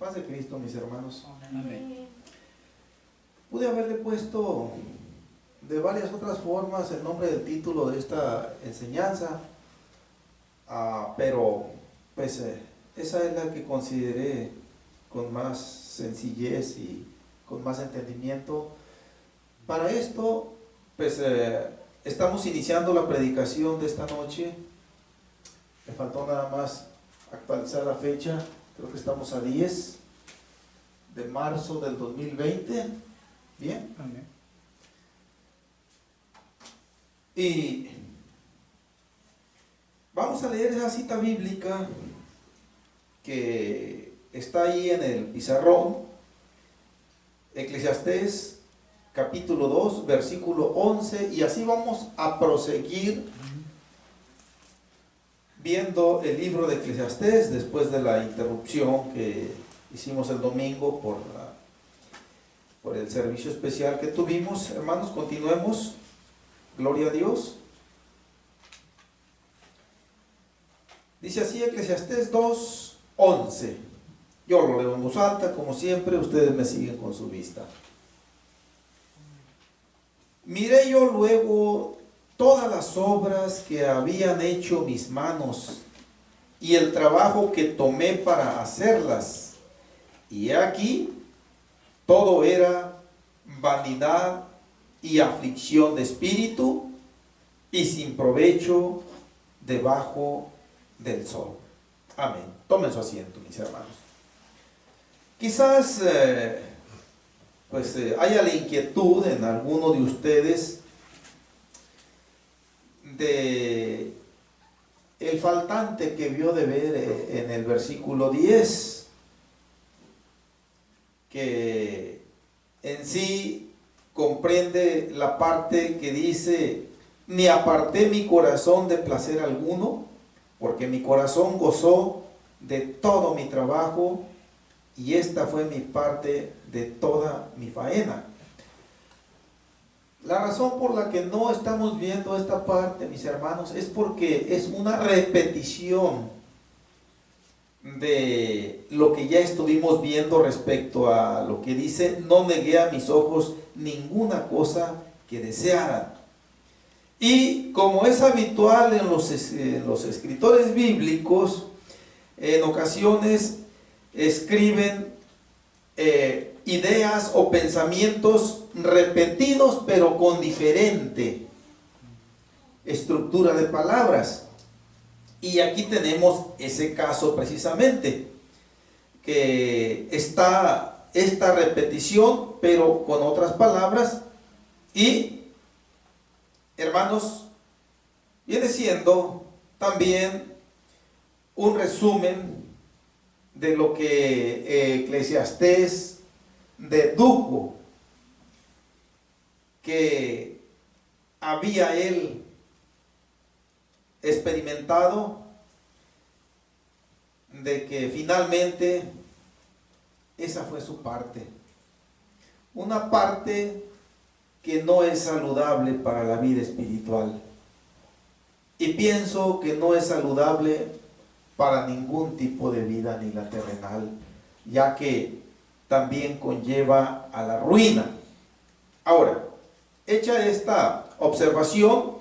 Paz de Cristo, mis hermanos. Amén. Pude haberle puesto de varias otras formas el nombre del título de esta enseñanza, pero pues esa es la que consideré con más sencillez y con más entendimiento. Para esto, pues estamos iniciando la predicación de esta noche. Me faltó nada más actualizar la fecha. Creo que estamos a 10 de marzo del 2020. Bien. Amén. Y vamos a leer esa cita bíblica que está ahí en el pizarrón. Eclesiastés capítulo 2, versículo 11, y así vamos a proseguir viendo el libro de Eclesiastés después de la interrupción que hicimos el domingo por el servicio especial que tuvimos. Hermanos, continuemos. Gloria a Dios. Dice así Eclesiastés 2, 11. Yo lo leo en voz alta, como siempre, ustedes me siguen con su vista. Miré yo luego todas las obras que habían hecho mis manos y el trabajo que tomé para hacerlas. Y he aquí, todo era vanidad y aflicción de espíritu y sin provecho debajo del sol. Amén. Tomen su asiento, mis hermanos. Quizás haya la inquietud en alguno de ustedes de el faltante que vio de ver en el versículo 10, que en sí comprende la parte que dice: ni aparté mi corazón de placer alguno, porque mi corazón gozó de todo mi trabajo, y esta fue mi parte de toda mi faena. La razón por la que no estamos viendo esta parte, mis hermanos, es porque es una repetición de lo que ya estuvimos viendo respecto a lo que dice: no negué a mis ojos ninguna cosa que desearan. Y como es habitual en los escritores bíblicos, en ocasiones escriben ideas o pensamientos repetidos, pero con diferente estructura de palabras. Y aquí tenemos ese caso precisamente, que está esta repetición, pero con otras palabras. Y, hermanos, viene siendo también un resumen de lo que Eclesiastés dedujo que había él experimentado, de que finalmente esa fue su parte, una parte que no es saludable para la vida espiritual, y pienso que no es saludable para ningún tipo de vida, ni la terrenal, ya que también conlleva a la ruina. Ahora, hecha esta observación,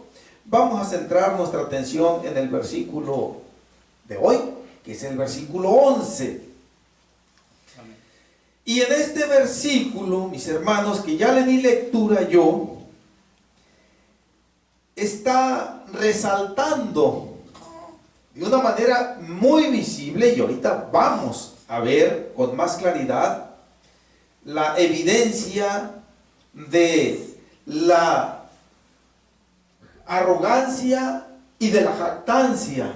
vamos a centrar nuestra atención en el versículo de hoy, que es el versículo 11. Amén. Y en este versículo, mis hermanos, que ya le di lectura yo, está resaltando de una manera muy visible, y ahorita vamos a ver con más claridad la evidencia de la arrogancia y de la jactancia,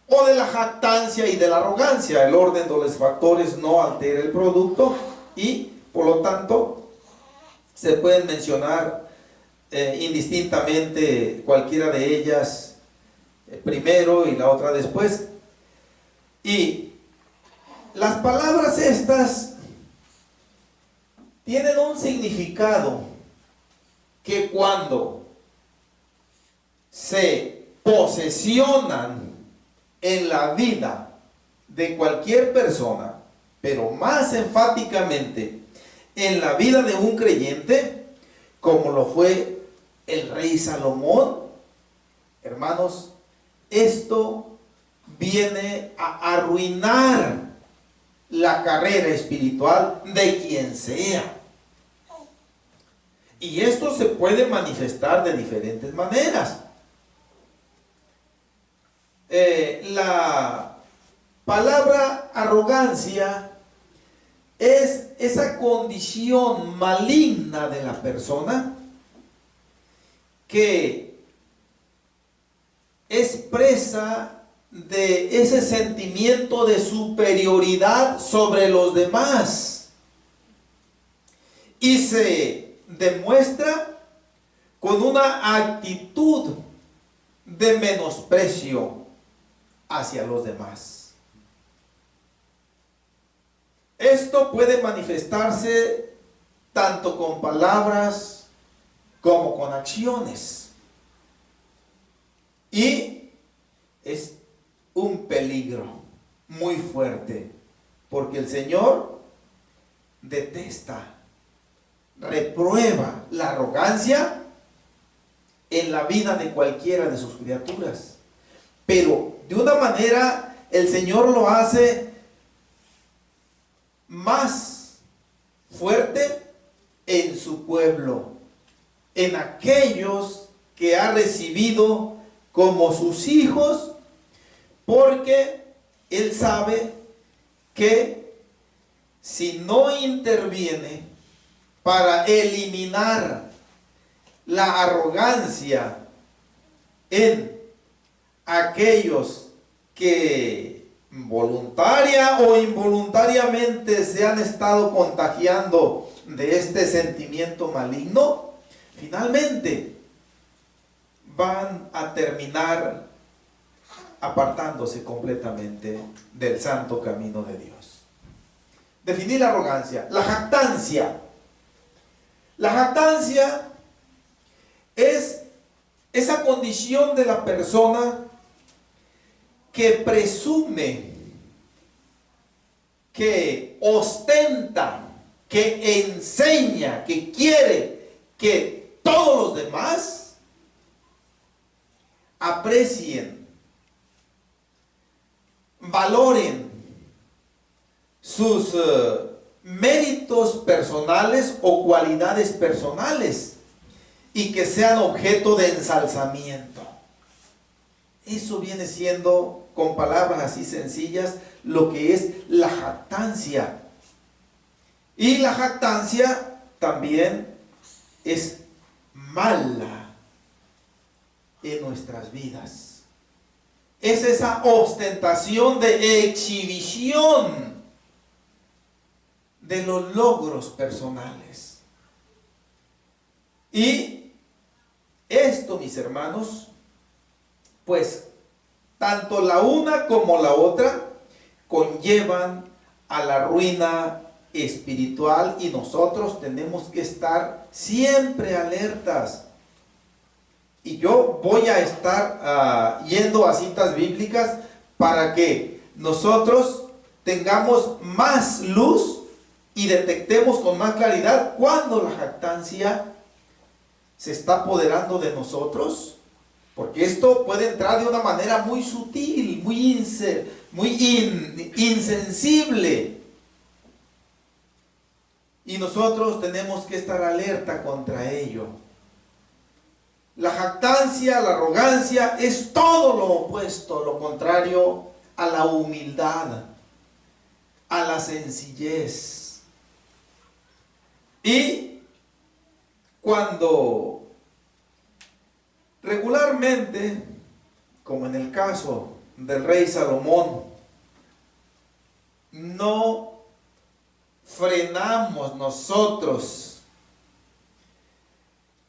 o de la jactancia y de la arrogancia. El orden de los factores no altera el producto, y por lo tanto se pueden mencionar indistintamente cualquiera de ellas primero y la otra después. Y las palabras estas tienen un significado que cuando se posesionan en la vida de cualquier persona, pero más enfáticamente en la vida de un creyente, como lo fue el rey Salomón, hermanos, esto viene a arruinar la carrera espiritual de quien sea. Y esto se puede manifestar de diferentes maneras. La palabra arrogancia es esa condición maligna de la persona que expresa de ese sentimiento de superioridad sobre los demás y se demuestra con una actitud de menosprecio hacia los demás. Esto puede manifestarse tanto con palabras como con acciones. Y es un peligro muy fuerte, porque el Señor detesta, reprueba la arrogancia en la vida de cualquiera de sus criaturas. Pero de una manera el Señor lo hace más fuerte en su pueblo, en aquellos que ha recibido como sus hijos, porque Él sabe que si no interviene para eliminar la arrogancia en aquellos que voluntaria o involuntariamente se han estado contagiando de este sentimiento maligno, finalmente van a terminar apartándose completamente del santo camino de Dios. Definir la arrogancia. La jactancia. La jactancia es esa condición de la persona que presume, que ostenta, que enseña, que quiere que todos los demás aprecien, valoren sus méritos personales o cualidades personales y que sean objeto de ensalzamiento. Eso viene siendo, con palabras así sencillas, lo que es la jactancia. Y la jactancia también es mala en nuestras vidas. Es esa ostentación de exhibición de los logros personales. Y esto, mis hermanos, pues tanto la una como la otra conllevan a la ruina espiritual, y nosotros tenemos que estar siempre alertas. Y yo voy a estar yendo a citas bíblicas para que nosotros tengamos más luz y detectemos con más claridad cuando la jactancia se está apoderando de nosotros. Porque esto puede entrar de una manera muy sutil, muy insensible. Y nosotros tenemos que estar alerta contra ello. La jactancia, la arrogancia es todo lo opuesto, lo contrario a la humildad, a la sencillez. Y cuando regularmente, como en el caso del rey Salomón, no frenamos nosotros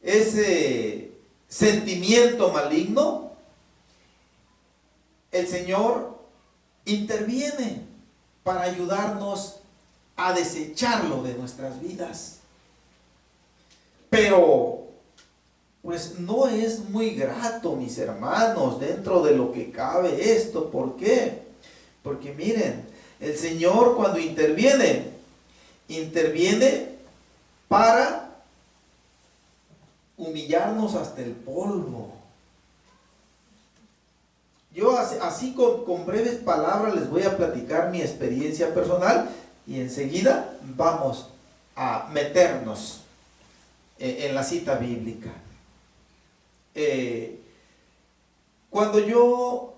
ese sentimiento maligno, el Señor interviene para ayudarnos a desecharlo de nuestras vidas. Pero pues no es muy grato, mis hermanos, dentro de lo que cabe esto. ¿Por qué? Porque miren, El Señor cuando interviene, interviene para humillarnos hasta el polvo. Yo así con breves palabras les voy a platicar mi experiencia personal y enseguida vamos a meternos en la cita bíblica. Cuando yo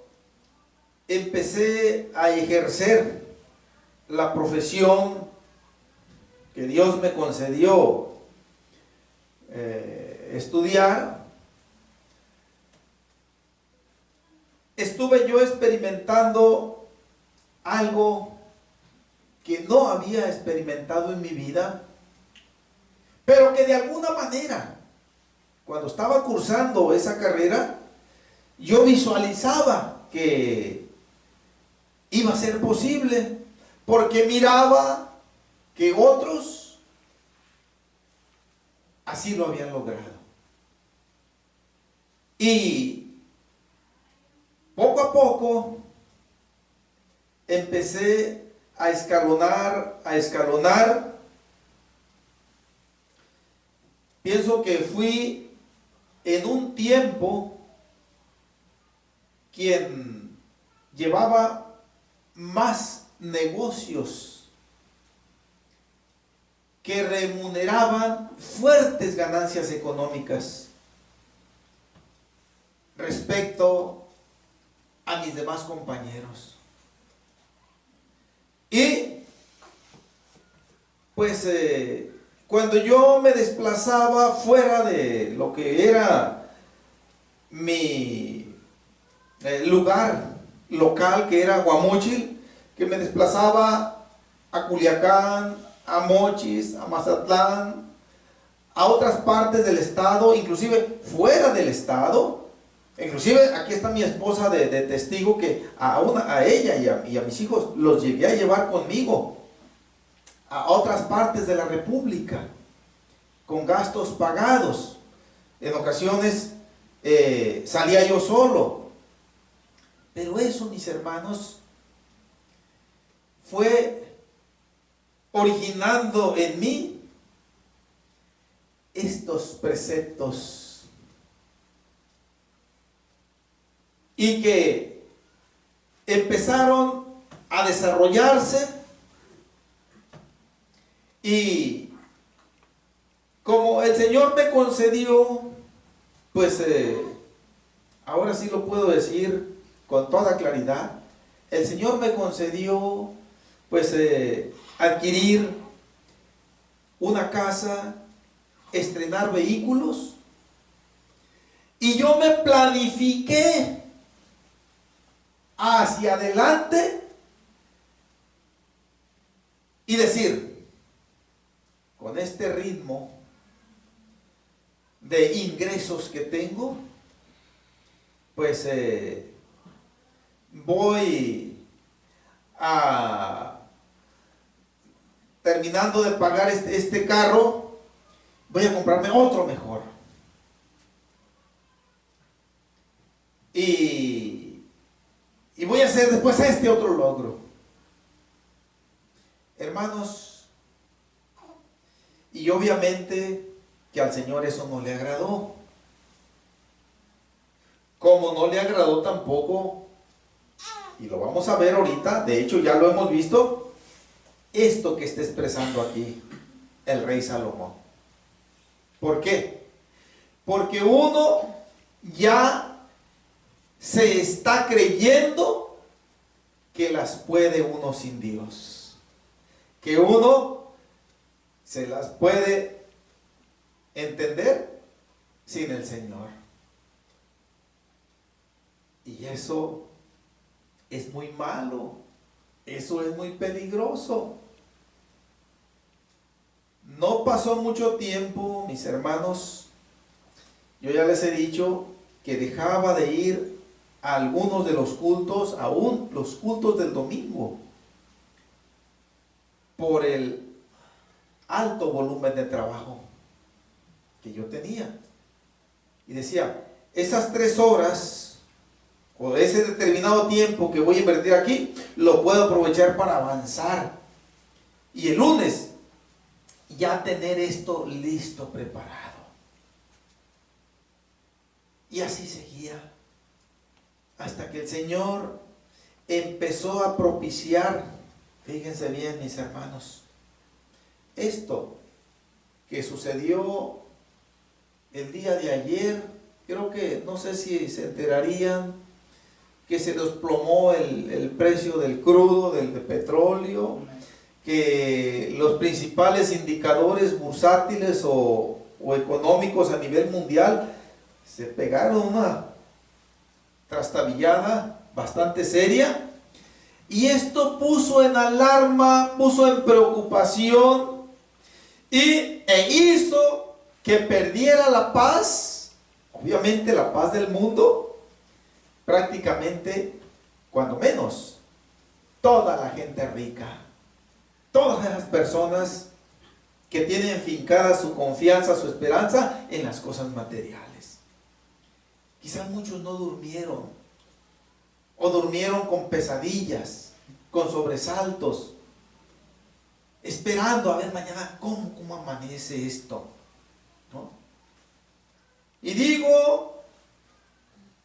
empecé a ejercer la profesión que Dios me concedió estudiar, estuve yo experimentando algo que no había experimentado en mi vida, pero que de alguna manera, cuando estaba cursando esa carrera, yo visualizaba que iba a ser posible, porque miraba que otros así lo habían logrado. Y poco a poco empecé a escalonar. Pienso que fui en un tiempo quien llevaba más negocios que remuneraban fuertes ganancias económicas respecto a mis demás compañeros. Y pues cuando yo me desplazaba fuera de lo que era mi lugar local, que era Guamúchil, que me desplazaba a Culiacán, a Mochis, a Mazatlán, a otras partes del estado, inclusive fuera del estado. Inclusive aquí está mi esposa de testigo, que a ella y a mis hijos los llegué a llevar conmigo a otras partes de la República con gastos pagados. En ocasiones salía yo solo, pero eso, mis hermanos, fue originando en mí estos preceptos, y que empezaron a desarrollarse, y como el Señor me concedió, pues ahora sí lo puedo decir con toda claridad, el Señor me concedió pues adquirir una casa, estrenar vehículos, y yo me planifiqué hacia adelante y decir, con este ritmo de ingresos que tengo, pues voy a, terminando de pagar este carro, voy a comprarme otro mejor. Y voy a hacer después este otro logro. Hermanos, y obviamente que al Señor eso no le agradó. Como no le agradó tampoco, y lo vamos a ver ahorita, de hecho ya lo hemos visto, esto que está expresando aquí el rey Salomón. ¿Por qué? Porque uno ya se está creyendo que las puede uno sin Dios, que uno se las puede entender sin el Señor. Y eso es muy malo, eso es muy peligroso. No pasó mucho tiempo, mis hermanos, yo ya les he dicho que dejaba de ir a algunos de los cultos, aún los cultos del domingo, por el alto volumen de trabajo que yo tenía. Y decía, esas 3 horas o ese determinado tiempo que voy a invertir aquí, lo puedo aprovechar para avanzar. Y el lunes ya tener esto listo, preparado. Y así seguía. Hasta que el Señor empezó a propiciar, fíjense bien mis hermanos, esto que sucedió el día de ayer, creo que, no sé si se enterarían, que se desplomó el precio del crudo, del petróleo, que los principales indicadores bursátiles o económicos a nivel mundial se pegaron una trastabillada bastante seria, y esto puso en alarma, puso en preocupación e hizo que perdiera la paz, obviamente la paz del mundo, prácticamente, cuando menos, toda la gente rica, todas esas personas que tienen fincada su confianza, su esperanza en las cosas materiales. Quizás muchos no durmieron, o durmieron con pesadillas, con sobresaltos, esperando a ver mañana cómo amanece esto, ¿no? Y digo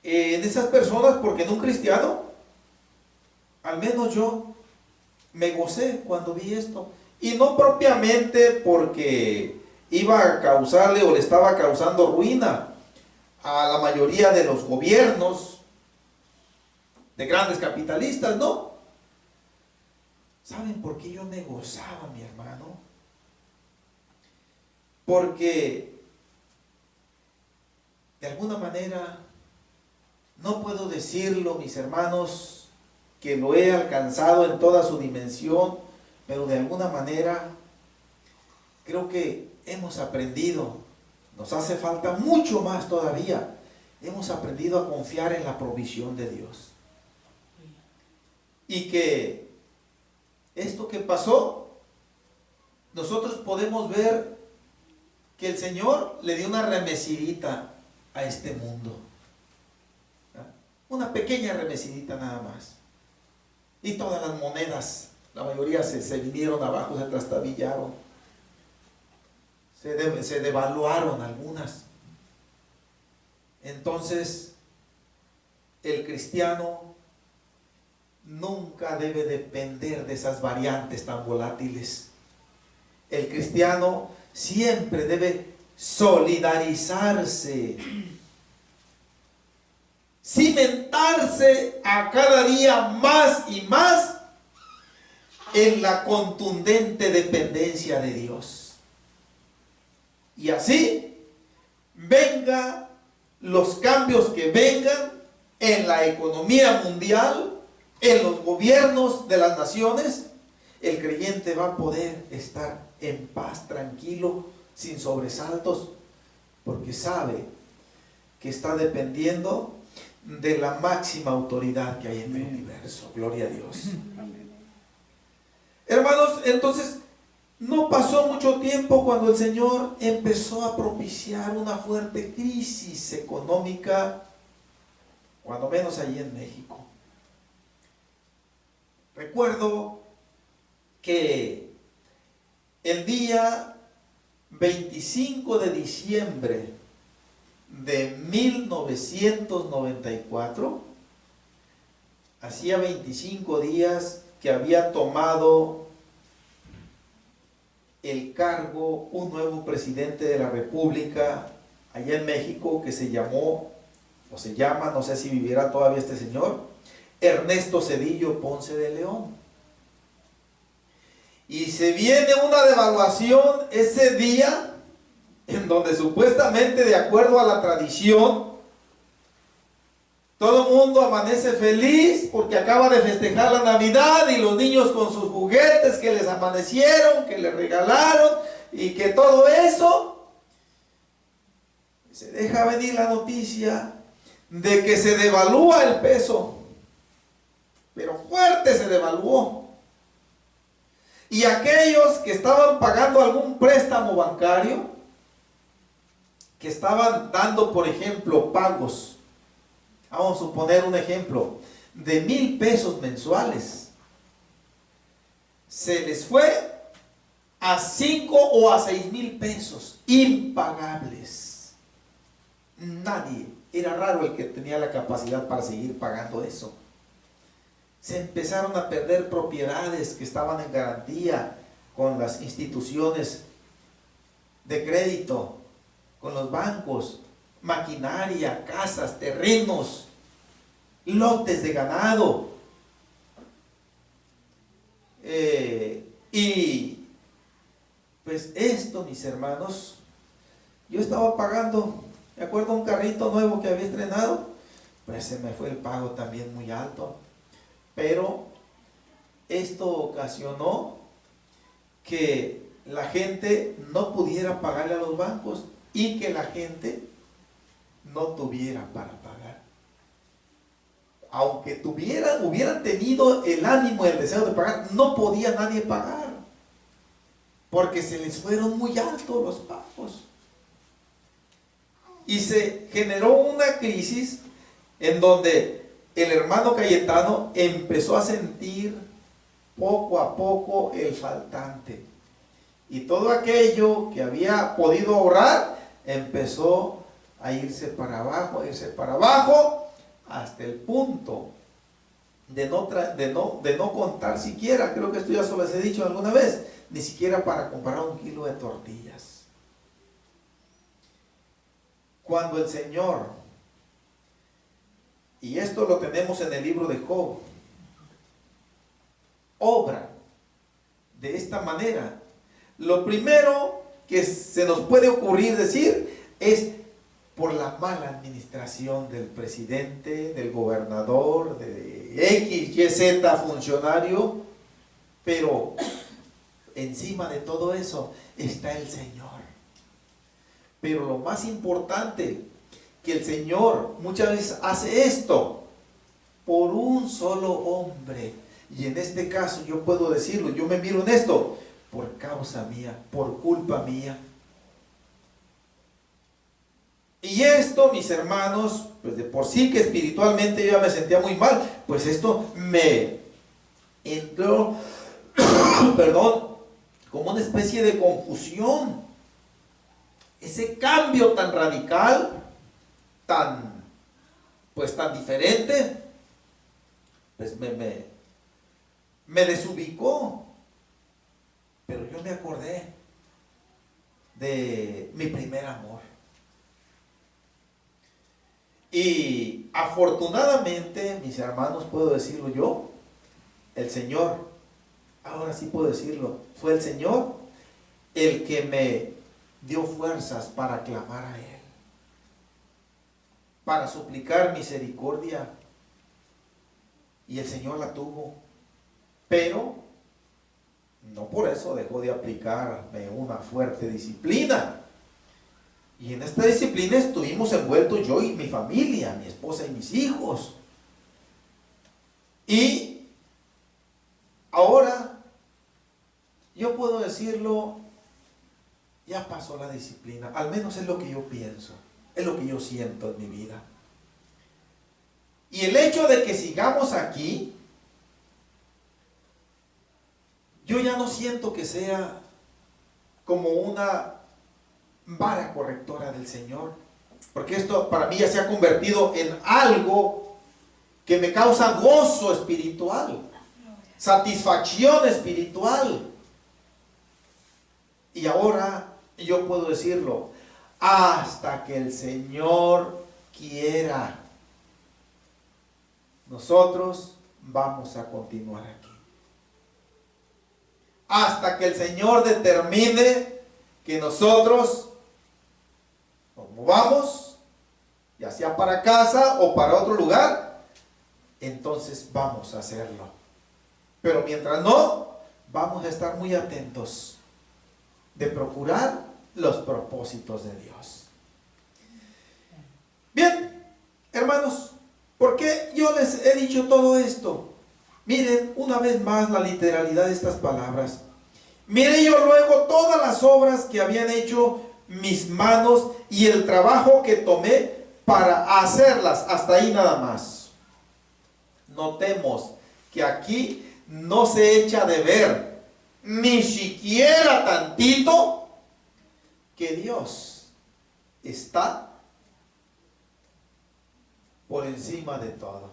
en esas personas porque en un cristiano, al menos yo, me gocé cuando vi esto. Y no propiamente porque iba a causarle o le estaba causando ruina a la mayoría de los gobiernos de grandes capitalistas, no. ¿Saben por qué yo me gozaba, mi hermano? Porque de alguna manera, no puedo decirlo, mis hermanos, que lo he alcanzado en toda su dimensión, pero de alguna manera creo que hemos aprendido, nos hace falta mucho más todavía, hemos aprendido a confiar en la provisión de Dios. Y que esto que pasó, nosotros podemos ver que el Señor le dio una remecidita a este mundo. Una pequeña remecidita nada más. Y todas las monedas, la mayoría se vinieron abajo, se trastabillaron. Se devaluaron algunas. Entonces, el cristiano nunca debe depender de esas variantes tan volátiles. El cristiano siempre debe solidarizarse, cimentarse a cada día más y más en la contundente dependencia de Dios. Y así venga los cambios que vengan en la economía mundial, en los gobiernos de las naciones, el creyente va a poder estar en paz, tranquilo, sin sobresaltos, porque sabe que está dependiendo de la máxima autoridad que hay en el universo. Gloria a Dios. Hermanos, entonces no pasó mucho tiempo cuando el Señor empezó a propiciar una fuerte crisis económica, cuando menos allí en México. Recuerdo que el día 25 de diciembre de 1994, hacía 25 días que había tomado el cargo un nuevo presidente de la República allá en México, que se llamó, o se llama, no sé si viviera todavía este señor, Ernesto Zedillo Ponce de León. Y se viene una devaluación ese día, en donde supuestamente, de acuerdo a la tradición, todo el mundo amanece feliz porque acaba de festejar la Navidad, y los niños con sus juguetes que les amanecieron, que les regalaron, y que todo eso. Se deja venir la noticia de que se devalúa el peso, pero fuerte se devaluó. Y aquellos que estaban pagando algún préstamo bancario, que estaban dando, por ejemplo, pagos, vamos a suponer un ejemplo, de 1,000 pesos mensuales, se les fue a 5 o a 6,000 pesos, impagables. Nadie, era raro el que tenía la capacidad para seguir pagando eso. Se empezaron a perder propiedades que estaban en garantía con las instituciones de crédito, con los bancos, maquinaria, casas, terrenos, lotes de ganado. Y pues esto, mis hermanos, yo estaba pagando, me acuerdo, un carrito nuevo que había estrenado, pues se me fue el pago también muy alto. Pero esto ocasionó que la gente no pudiera pagarle a los bancos y que la gente no tuviera para pagar. Aunque hubieran tenido el ánimo y el deseo de pagar, no podía nadie pagar, porque se les fueron muy altos los pagos. Y se generó una crisis en donde el hermano Cayetano empezó a sentir poco a poco el faltante. Y todo aquello que había podido ahorrar empezó a irse para abajo, hasta el punto de no contar siquiera, creo que esto ya se lo he dicho alguna vez, ni siquiera para comprar 1 kilo de tortillas. Cuando el Señor, y esto lo tenemos en el libro de Job, obra de esta manera, lo primero que se nos puede ocurrir decir es por la mala administración del presidente, del gobernador, de X, Y, Z funcionario. Pero encima de todo eso está el Señor. Pero lo más importante, que el Señor muchas veces hace esto por un solo hombre. Y en este caso yo puedo decirlo, yo me miro en esto, por causa mía, por culpa mía. Y esto, mis hermanos, pues de por sí que espiritualmente yo ya me sentía muy mal, pues esto me entró, perdón, como una especie de confusión. Ese cambio tan radical, tan diferente, pues me desubicó. Pero yo me acordé de mi primer amor. Y afortunadamente, mis hermanos, puedo decirlo yo, el Señor, ahora sí puedo decirlo, fue el Señor el que me dio fuerzas para clamar a Él, para suplicar misericordia. Y el Señor la tuvo, pero no por eso dejó de aplicarme una fuerte disciplina. Y en esta disciplina estuvimos envueltos yo y mi familia, mi esposa y mis hijos. Y ahora yo puedo decirlo, ya pasó la disciplina, al menos es lo que yo pienso, es lo que yo siento en mi vida. Y el hecho de que sigamos aquí, yo ya no siento que sea como una vara correctora del Señor, porque esto para mí ya se ha convertido en algo que me causa gozo espiritual, satisfacción espiritual. Y ahora yo puedo decirlo, hasta que el Señor quiera, nosotros vamos a continuar aquí. Hasta que el Señor determine que nosotros nos movamos, ya sea para casa o para otro lugar, entonces vamos a hacerlo. Pero mientras no, vamos a estar muy atentos de procurar los propósitos de Dios. Bien, hermanos, ¿por qué yo les he dicho todo esto? Miren una vez más la literalidad de estas palabras. Miré yo luego todas las obras que habían hecho mis manos y el trabajo que tomé para hacerlas. Hasta ahí nada más. Notemos que aquí no se echa de ver ni siquiera tantito, que Dios está por encima de todo.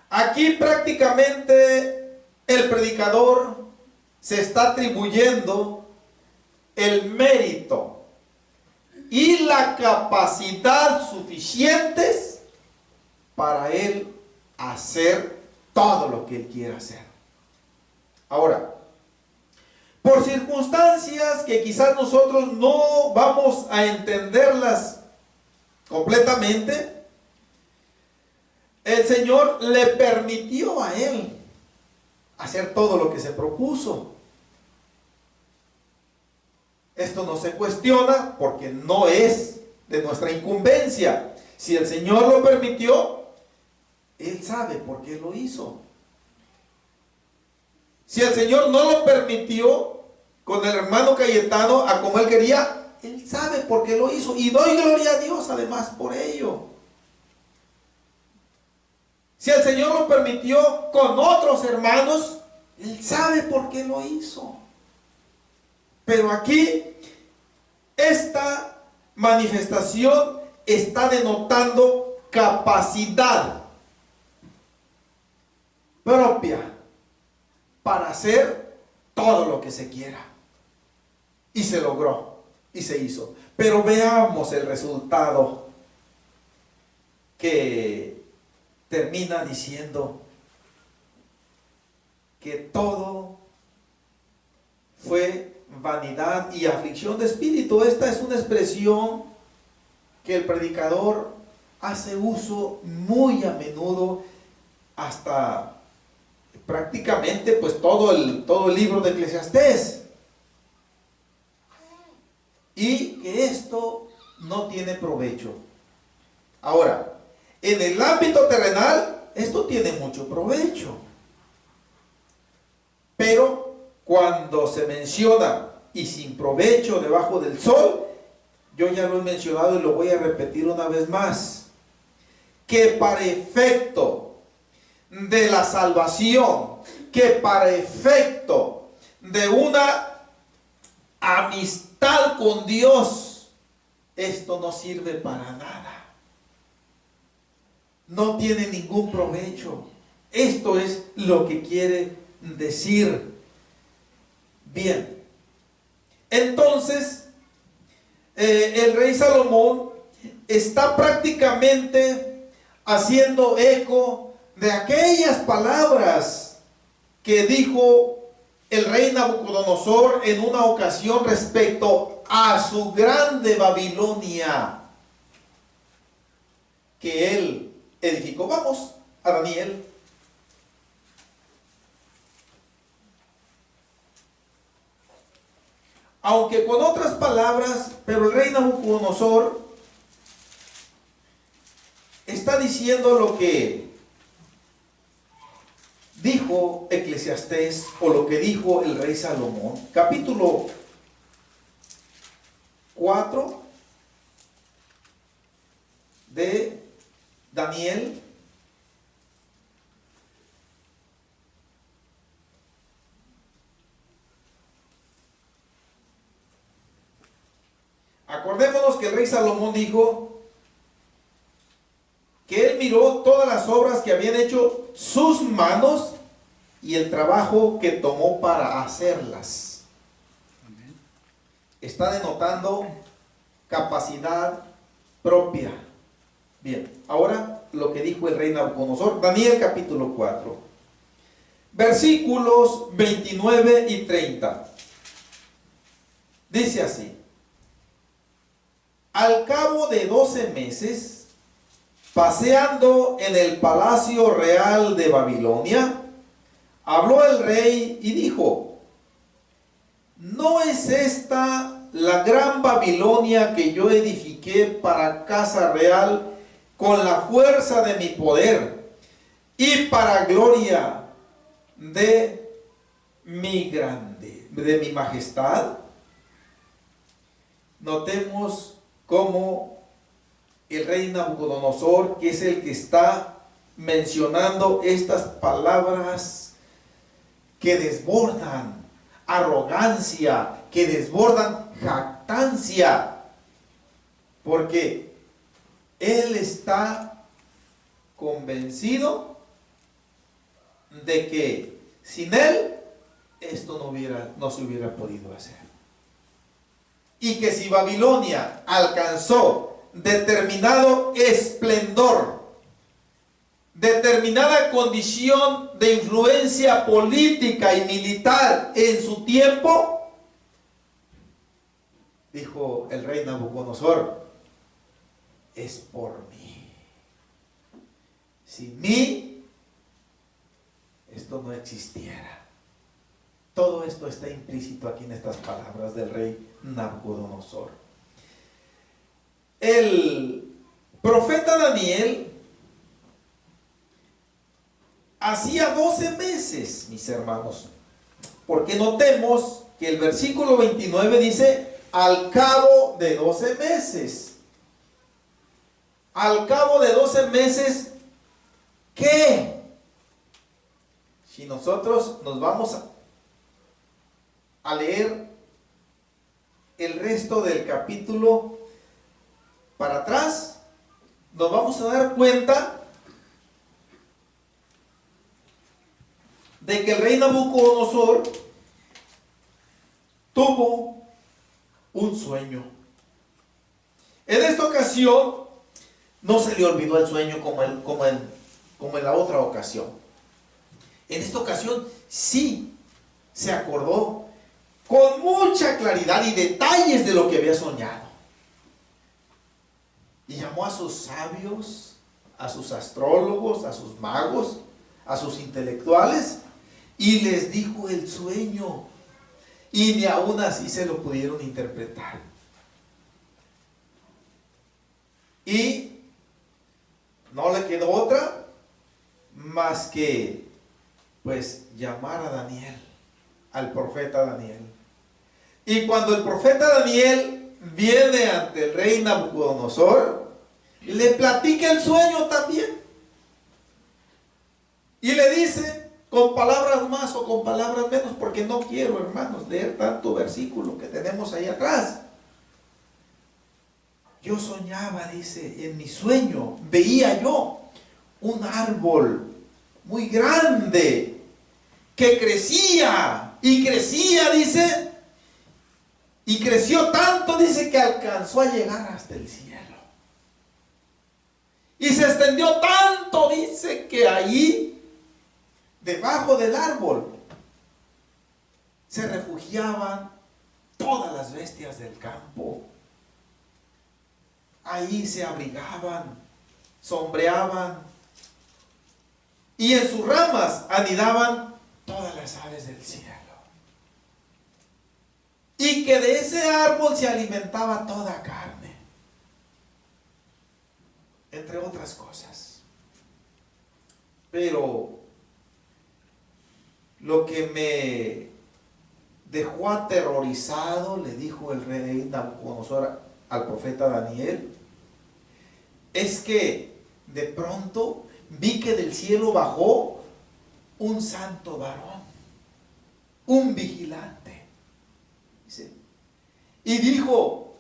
Aquí prácticamente el predicador se está atribuyendo el mérito y la capacidad suficientes para él hacer todo lo que él quiera hacer. Ahora, por circunstancias que quizás nosotros no vamos a entenderlas completamente, el Señor le permitió a él hacer todo lo que se propuso. Esto no se cuestiona porque no es de nuestra incumbencia. Si el Señor lo permitió, Él sabe por qué lo hizo. Si el Señor no lo permitió con el hermano Cayetano a como Él quería, Él sabe por qué lo hizo. Y doy gloria a Dios además por ello. Si el Señor lo permitió con otros hermanos, Él sabe por qué lo hizo. Pero aquí, esta manifestación está denotando capacidad propia para hacer todo lo que se quiera. Y se logró, y se hizo. Pero veamos el resultado que termina diciendo que todo fue vanidad y aflicción de espíritu. Esta es una expresión que el predicador hace uso muy a menudo, hasta prácticamente pues todo el libro de Eclesiastés. Y que esto no tiene provecho. Ahora, en el ámbito terrenal, esto tiene mucho provecho. Pero cuando se menciona y sin provecho debajo del sol, yo ya lo he mencionado y lo voy a repetir una vez más, que para efecto de la salvación, que para efecto de una amistad con Dios, esto no sirve para nada. No tiene ningún provecho. Esto es lo que quiere decir. Bien, entonces el rey Salomón está prácticamente haciendo eco de aquellas palabras que dijo el rey Nabucodonosor en una ocasión respecto a su grande Babilonia que él edificó. Vamos a Daniel. Aunque con otras palabras, pero el rey Nabucodonosor está diciendo lo que dijo Eclesiastés o lo que dijo el rey Salomón. Capítulo 4 de Daniel. Acordémonos que el rey Salomón dijo que él miró todas las obras que habían hecho sus manos y el trabajo que tomó para hacerlas. Está denotando capacidad propia. Bien, ahora lo que dijo el rey Nabucodonosor, Daniel capítulo 4, versículos 29 y 30. Dice así: al cabo de 12 meses, paseando en el palacio real de Babilonia, habló el rey y dijo: ¿no es esta la gran Babilonia que yo edifiqué para casa real con la fuerza de mi poder y para gloria de mi majestad? Notemos cómo el rey Nabucodonosor, que es el que está mencionando estas palabras que desbordan arrogancia, que desbordan jactancia, porque él está convencido de que sin él esto no se hubiera podido hacer. Y que si Babilonia alcanzó determinado esplendor, determinada condición de influencia política y militar en su tiempo, dijo el rey Nabucodonosor, es por mí. Sin mí, esto no existiera. Todo esto está implícito aquí en estas palabras del rey Nabucodonosor. El profeta Daniel hacía 12 meses, mis hermanos, porque notemos que el versículo 29 dice, al cabo de 12 meses. Al cabo de 12 meses, ¿qué? Si nosotros nos vamos a leer el resto del capítulo para atrás, nos vamos a dar cuenta de que el rey Nabucodonosor tuvo un sueño. En esta ocasión no se le olvidó el sueño como en la otra ocasión. En esta ocasión sí se acordó con mucha claridad y detalles de lo que había soñado. Y llamó a sus sabios, a sus astrólogos, a sus magos, a sus intelectuales, y les dijo el sueño. Y ni aún así se lo pudieron interpretar. Y no le quedó otra más que pues llamar a Daniel, al profeta Daniel. Y cuando el profeta Daniel viene ante el rey Nabucodonosor, le platica el sueño también. Y le dice, con palabras más o con palabras menos, porque no quiero, hermanos, leer tanto versículo que tenemos ahí atrás. Yo soñaba, dice, en mi sueño, veía yo un árbol muy grande que crecía y crecía, dice, y creció tanto, dice, que alcanzó a llegar hasta el cielo. Y se extendió tanto, dice, que ahí, debajo del árbol, se refugiaban todas las bestias del campo. Ahí se abrigaban, sombreaban, y en sus ramas anidaban todas las aves del cielo. Y que de ese árbol se alimentaba toda carne, entre otras cosas. Pero lo que me dejó aterrorizado, le dijo el rey Nabucodonosor al profeta Daniel, es que de pronto vi que del cielo bajó un santo varón, un vigilante, dice, y dijo,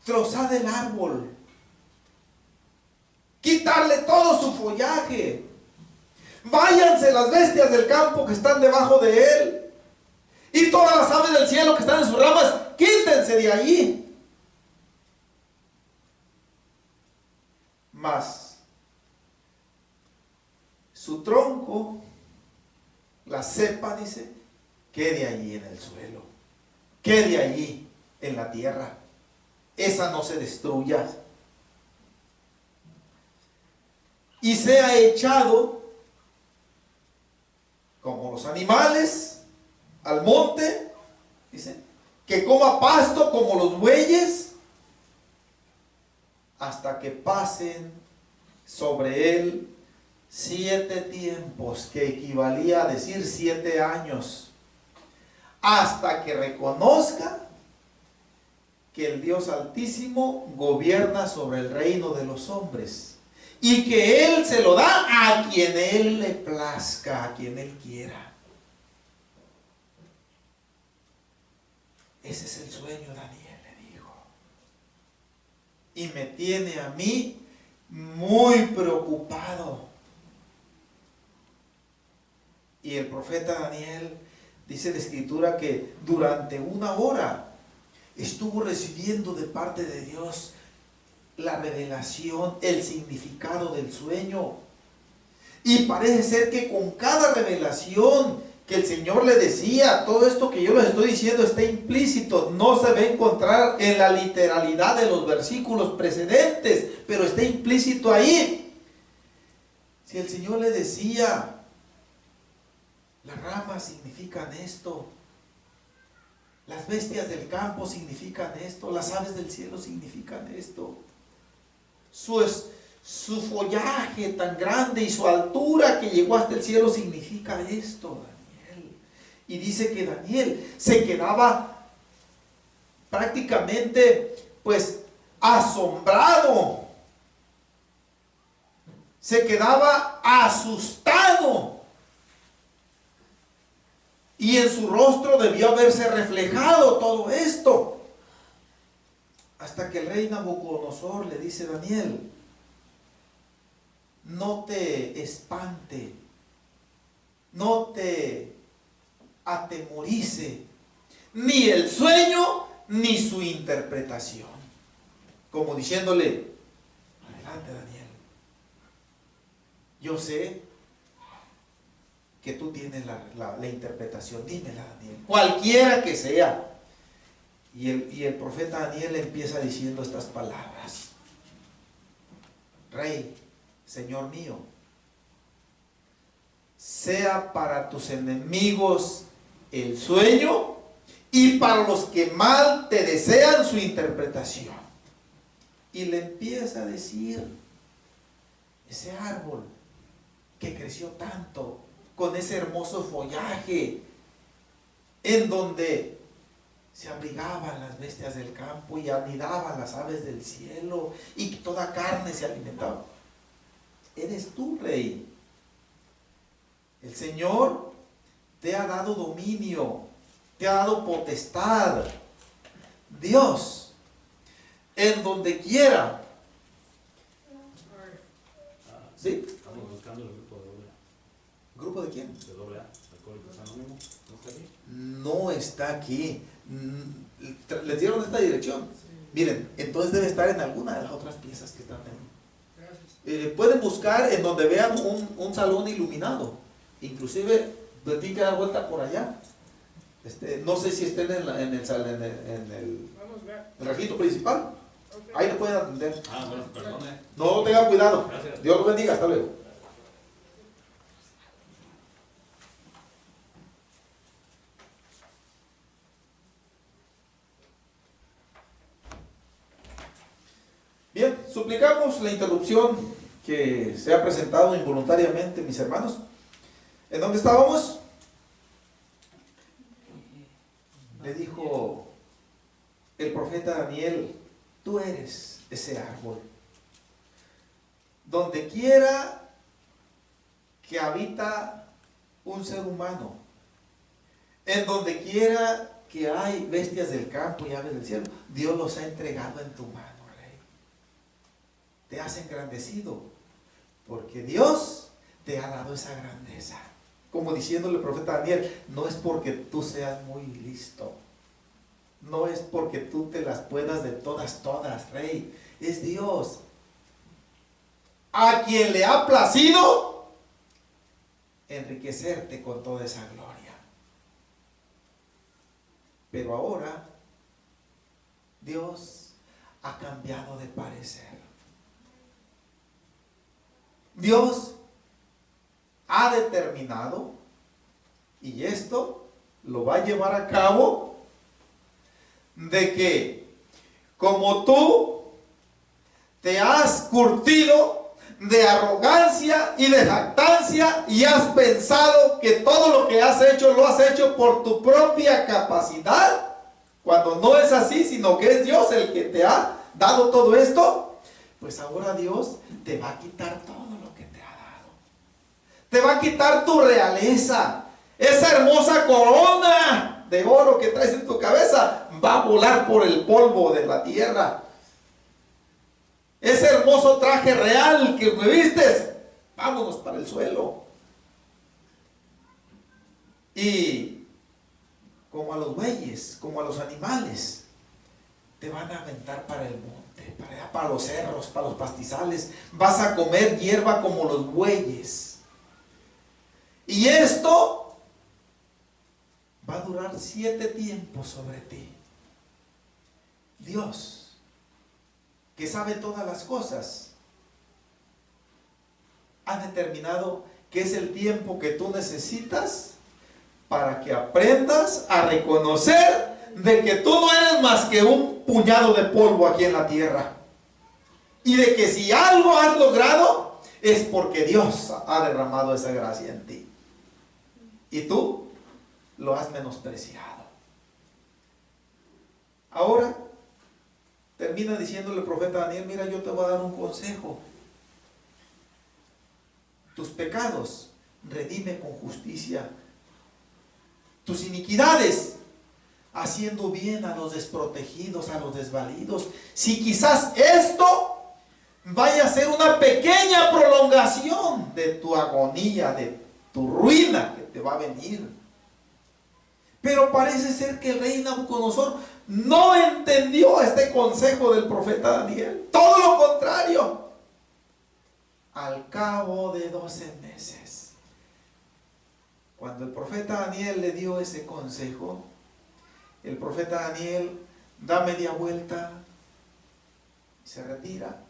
trozad el árbol, quitarle todo su follaje, váyanse las bestias del campo que están debajo de él, y todas las aves del cielo que están en sus ramas, quítense de allí. Mas su tronco, la cepa, dice, quede allí en el suelo, quede allí en la tierra, esa no se destruya, y sea echado como los animales al monte, dice, que coma pasto como los bueyes, hasta que pasen sobre él 7 tiempos, que equivalía a decir 7 años, hasta que reconozca que el Dios Altísimo gobierna sobre el reino de los hombres, y que Él se lo da a quien Él le plazca, a quien Él quiera. ese es el sueño, Daniel, le dijo. Y me tiene a mí muy preocupado. Y el profeta Daniel, dice la escritura, que durante 1 hora estuvo recibiendo de parte de Dios la revelación, el significado del sueño. Y parece ser que con cada revelación que el Señor le decía, todo esto que yo les estoy diciendo está implícito, no se va a encontrar en la literalidad de los versículos precedentes, pero está implícito ahí. Si el Señor le decía, las ramas significan esto, las bestias del campo significan esto, las aves del cielo significan esto, su follaje tan grande y su altura que llegó hasta el cielo significa esto, Daniel. Y dice que Daniel se quedaba prácticamente pues asombrado, se quedaba asustado, y en su rostro debió haberse reflejado todo esto. Hasta que el rey Nabucodonosor le dice: Daniel, no te espante, no te atemorice ni el sueño ni su interpretación. Como diciéndole: adelante, Daniel, yo sé que tú tienes la interpretación, dímela, Daniel, cualquiera que sea. Y el profeta Daniel empieza diciendo estas palabras: Rey, Señor mío, sea para tus enemigos el sueño y para los que mal te desean su interpretación. Y le empieza a decir: ese árbol que creció tanto, con ese hermoso follaje, en donde se abrigaban las bestias del campo y anidaban las aves del cielo, y toda carne se alimentaba. Eres tú, rey. El Señor te ha dado dominio, te ha dado potestad. Dios, en donde quiera. ¿Sí? Estamos buscando el grupo de AA. ¿Grupo de quién? De AA, Alcohólicos Anónimos. ¿No está aquí? No está aquí. ¿Les dieron esta dirección? Sí. Miren, entonces debe estar en alguna de las otras piezas que están ahí. Pueden buscar en donde vean un salón iluminado. Inclusive tienen que dar vuelta por allá. No sé si estén en el registro principal. Okay. Ahí lo pueden atender. Bueno, perdone. No, tengan cuidado. Gracias. Dios los bendiga. Hasta luego. Bien, suplicamos la interrupción que se ha presentado involuntariamente, mis hermanos. ¿En dónde estábamos? Le dijo el profeta Daniel: tú eres ese árbol. Donde quiera que habita un ser humano, en donde quiera que hay bestias del campo y aves del cielo, Dios los ha entregado en tu mano, rey. Te has engrandecido, porque Dios te ha dado esa grandeza. Como diciéndole el profeta Daniel: no es porque tú seas muy listo, no es porque tú te las puedas de todas, rey. Es Dios a quien le ha placido enriquecerte con toda esa gloria. Pero ahora Dios ha cambiado de parecer. Dios ha determinado, y esto lo va a llevar a cabo, de que como tú te has curtido de arrogancia y de jactancia y has pensado que todo lo que has hecho lo has hecho por tu propia capacidad, cuando no es así, sino que es Dios el que te ha dado todo esto, pues ahora Dios te va a quitar todo lo que te ha dado. Te va a quitar tu realeza, esa hermosa corona de oro que traes en tu cabeza va a volar por el polvo de la tierra. Ese hermoso traje real que me vistes, vámonos para el suelo. Y como a los bueyes, como a los animales, te van a aventar para el monte, para los cerros, para los pastizales. Vas a comer hierba como los bueyes. Y esto va a durar 7 tiempos sobre ti. Dios, que sabe todas las cosas, ha determinado que es el tiempo que tú necesitas para que aprendas a reconocer de que tú no eres más que un puñado de polvo aquí en la tierra. Y de que si algo has logrado es porque Dios ha derramado esa gracia en ti. Y tú lo has menospreciado. Ahora termina diciéndole el profeta Daniel, mira, yo te voy a dar un consejo. Tus pecados redime con justicia. Tus iniquidades haciendo bien a los desprotegidos, a los desvalidos. Si quizás esto vaya a ser una pequeña prolongación de tu agonía, de tu ruina que te va a venir. Pero parece ser que el rey Nabucodonosor no entendió este consejo del profeta Daniel. Todo lo contrario. Al cabo de 12 meses, cuando el profeta Daniel le dio ese consejo, el profeta Daniel da media vuelta y se retira.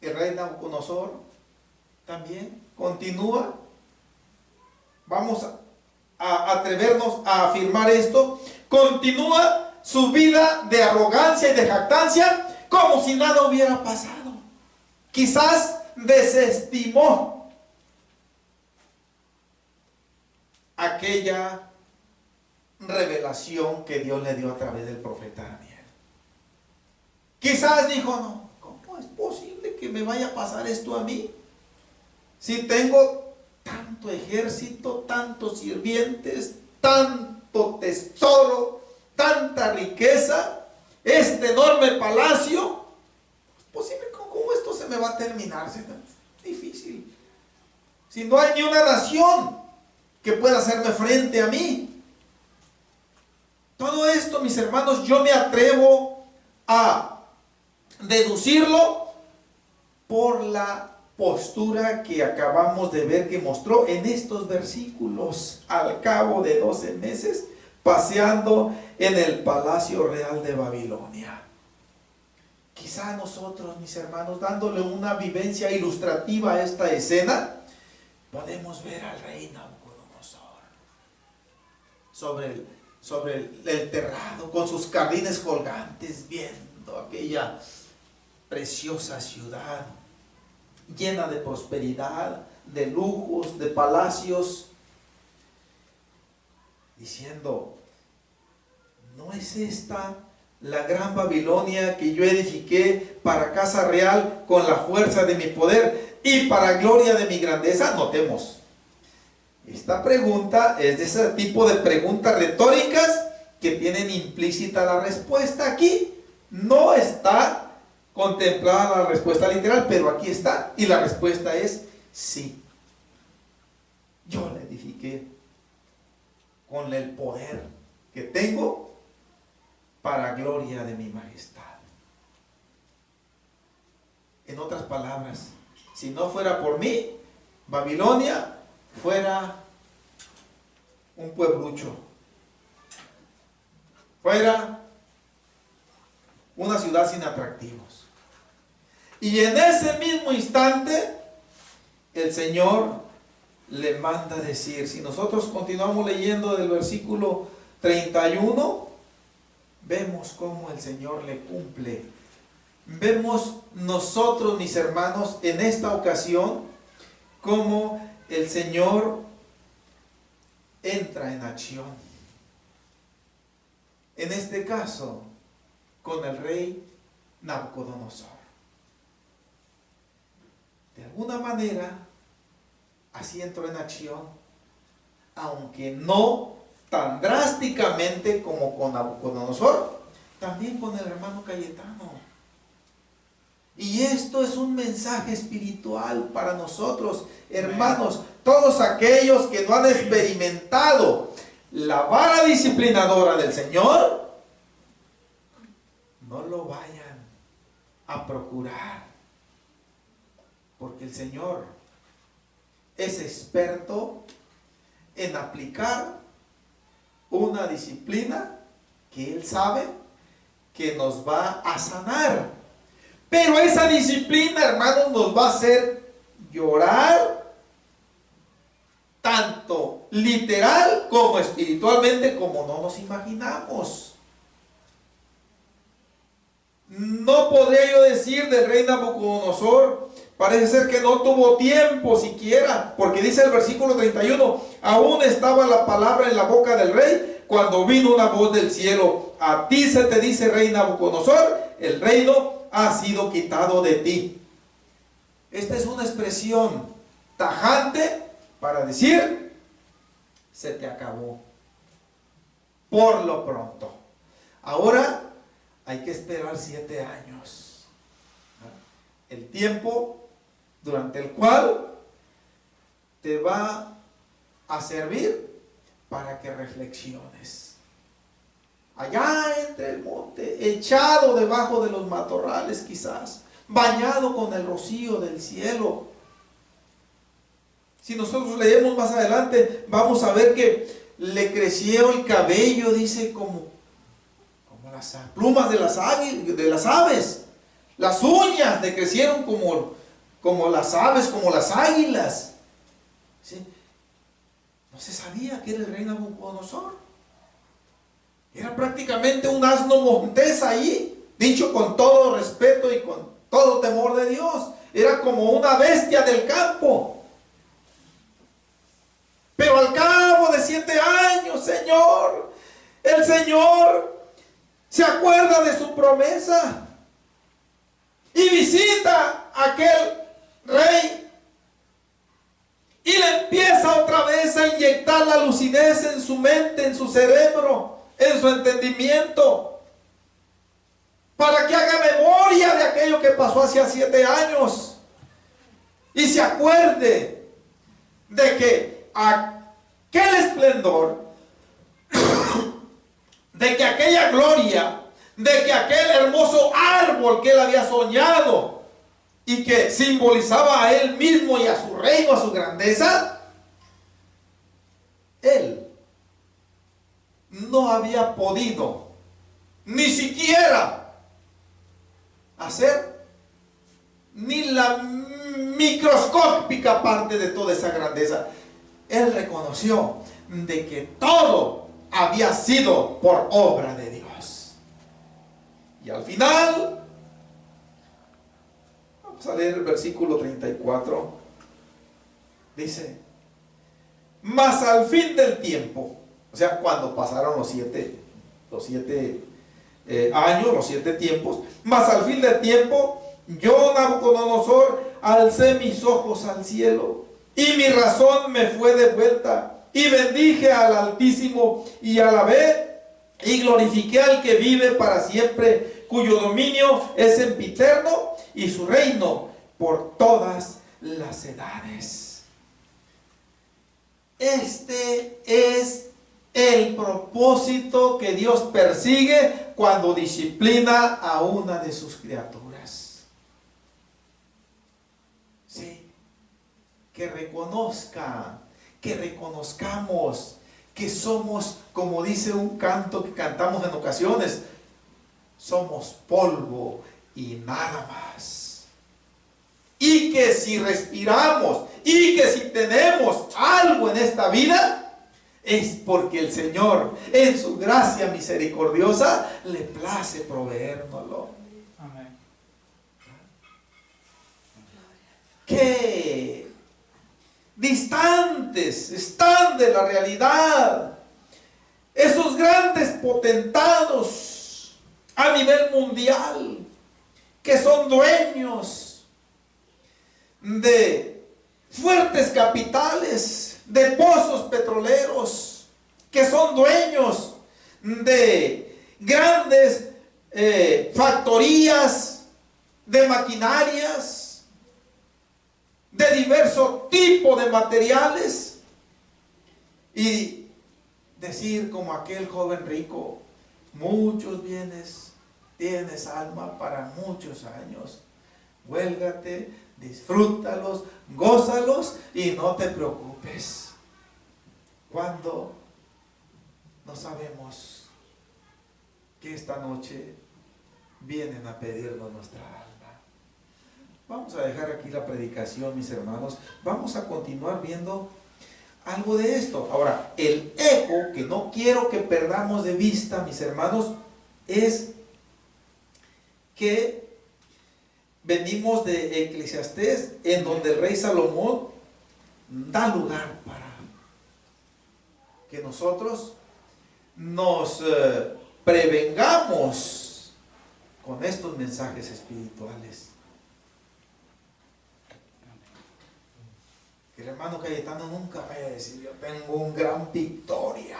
El rey Nabucodonosor también continúa. Vamos a atrevernos a afirmar esto. Continúa su vida de arrogancia y de jactancia como si nada hubiera pasado. Quizás desestimó aquella revelación que Dios le dio a través del profeta Daniel. Quizás dijo, no, ¿cómo es posible que me vaya a pasar esto a mí? Si tengo tanto ejército, tantos sirvientes, tanto tesoro, tanta riqueza, este enorme palacio, ¿es posible cómo esto se me va a terminar? Es difícil. Si no hay ni una nación que pueda hacerme frente a mí. Todo esto, mis hermanos, yo me atrevo a deducirlo por la postura que acabamos de ver que mostró en estos versículos al cabo de 12 meses paseando en el palacio real de Babilonia. Quizá nosotros, mis hermanos, dándole una vivencia ilustrativa a esta escena, podemos ver al rey Nabucodonosor sobre el terrado, con sus jardines colgantes, viendo aquella preciosa ciudad llena de prosperidad, de lujos, de palacios, diciendo, ¿no es esta la gran Babilonia que yo edifiqué para casa real con la fuerza de mi poder y para gloria de mi grandeza? Notemos, esta pregunta es de ese tipo de preguntas retóricas que tienen implícita la respuesta. Aquí no está contemplada la respuesta literal, pero aquí está, y la respuesta es sí. Yo la edifiqué con el poder que tengo para gloria de mi majestad. En otras palabras, si no fuera por mí, Babilonia fuera un pueblucho, fuera una ciudad sin atractivos. Y en ese mismo instante, el Señor le manda decir, si nosotros continuamos leyendo del versículo 31, vemos cómo el Señor le cumple. Vemos nosotros, mis hermanos, en esta ocasión, cómo el Señor entra en acción. En este caso, con el rey Nabucodonosor. De alguna manera, así entró en acción, aunque no tan drásticamente como con Nabucodonosor, también con el hermano Cayetano. Y esto es un mensaje espiritual para nosotros, hermanos, todos aquellos que no han experimentado la vara disciplinadora del Señor, no lo vayan a procurar, porque el Señor es experto en aplicar una disciplina que Él sabe que nos va a sanar. Pero esa disciplina, hermanos, nos va a hacer llorar, tanto literal como espiritualmente, como no nos imaginamos. No podría yo decir del rey Nabucodonosor, parece ser que no tuvo tiempo siquiera, porque dice el versículo 31, aún estaba la palabra en la boca del rey, cuando vino una voz del cielo, a ti se te dice, rey Nabucodonosor, el reino ha sido quitado de ti. Esta es una expresión tajante para decir, se te acabó, por lo pronto. Ahora hay que esperar 7 años. El tiempo durante el cual te va a servir para que reflexiones. Allá entre el monte, echado debajo de los matorrales quizás, bañado con el rocío del cielo. Si nosotros leemos más adelante, vamos a ver que le creció el cabello, dice, como las plumas de las aves. Las uñas le crecieron como las aves, como las águilas. ¿Sí? No se sabía que era el rey Nabucodonosor. Era prácticamente un asno montés ahí, dicho con todo respeto y con todo temor de Dios. Era como una bestia del campo. Pero al cabo de 7 años, Señor, el Señor se acuerda de su promesa y visita a aquel rey y le empieza otra vez a inyectar la lucidez en su mente, en su cerebro, en su entendimiento, para que haga memoria de aquello que pasó hace 7 años y se acuerde de que aquel esplendor, de que aquella gloria, de que aquel hermoso árbol que él había soñado y que simbolizaba a él mismo y a su reino, a su grandeza, él no había podido ni siquiera hacer ni la microscópica parte de toda esa grandeza. Él reconoció de que todo había sido por obra de Dios. Y al final, vamos a leer el versículo 34, dice, mas al fin del tiempo, o sea, cuando pasaron los siete años, los 7 tiempos, mas al fin del tiempo, yo, Nabucodonosor, alcé mis ojos al cielo, y mi razón me fue devuelta, y bendije al Altísimo, y alabé, y glorifiqué al que vive para siempre, cuyo dominio es sempiterno, y su reino por todas las edades. Este es el propósito que Dios persigue cuando disciplina a una de sus criaturas. Sí, que reconozcamos que somos, como dice un canto que cantamos en ocasiones, somos polvo y nada más. Y que si respiramos y que si tenemos algo en esta vida, es porque el Señor, en su gracia misericordiosa, le place proveérnoslo. Amén. Qué distantes están de la realidad esos grandes potentados a nivel mundial que son dueños de fuertes capitales, de pozos petroleros, que son son dueños de grandes factorías, de maquinarias, de diversos tipos de materiales, y decir como aquel joven rico: muchos bienes tienes, alma, para muchos años. Huélgate, disfrútalos, gózalos y no te preocupes. Cuando no sabemos que esta noche vienen a pedirnos nuestra alma. Vamos a dejar aquí la predicación, mis hermanos. Vamos a continuar viendo algo de esto. Ahora, el eco que no quiero que perdamos de vista, mis hermanos, es que venimos de Eclesiastés, en donde el rey Salomón da lugar para que nosotros nos prevengamos con estos mensajes espirituales. Que el hermano Cayetano nunca vaya a decir: yo tengo un gran victoria.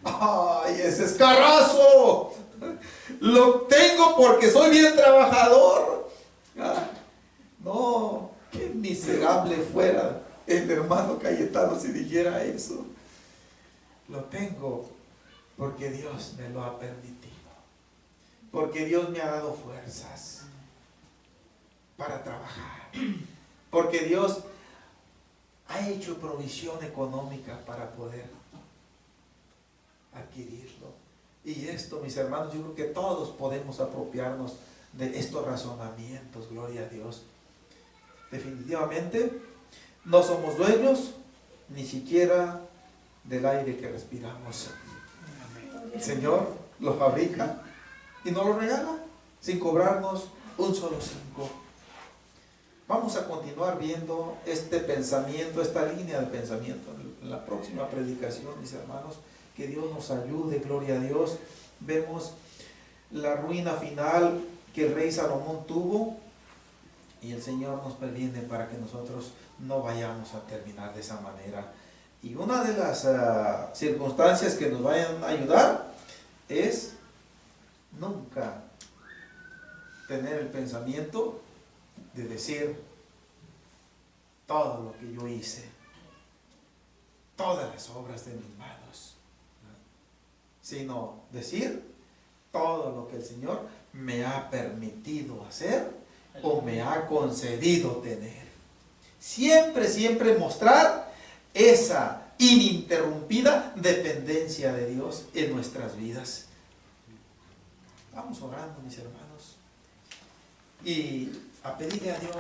¡Ay, ese es carrazo! Lo tengo porque soy bien trabajador. No, qué miserable fuera el hermano Cayetano si dijera eso. Lo tengo porque Dios me lo ha permitido, porque Dios me ha dado fuerzas para trabajar, porque Dios ha hecho provisión económica para poder adquirirlo. Y esto, mis hermanos, yo creo que todos podemos apropiarnos de estos razonamientos, gloria a Dios. Definitivamente no somos dueños ni siquiera del aire que respiramos. El Señor lo fabrica y nos lo regala sin cobrarnos un solo cinco. Vamos a continuar viendo este pensamiento, esta línea de pensamiento en la próxima predicación, mis hermanos. Que Dios nos ayude, gloria a Dios. Vemos la ruina final que el rey Salomón tuvo, y el Señor nos previene para que nosotros no vayamos a terminar de esa manera. Y una de las circunstancias que nos vayan a ayudar es nunca tener el pensamiento de decir: todo lo que yo hice, todas las obras de mis manos, sino decir: todo lo que el Señor me ha permitido hacer o me ha concedido tener. Siempre, siempre mostrar esa ininterrumpida dependencia de Dios en nuestras vidas. Vamos orando, mis hermanos, y a pedirle a Dios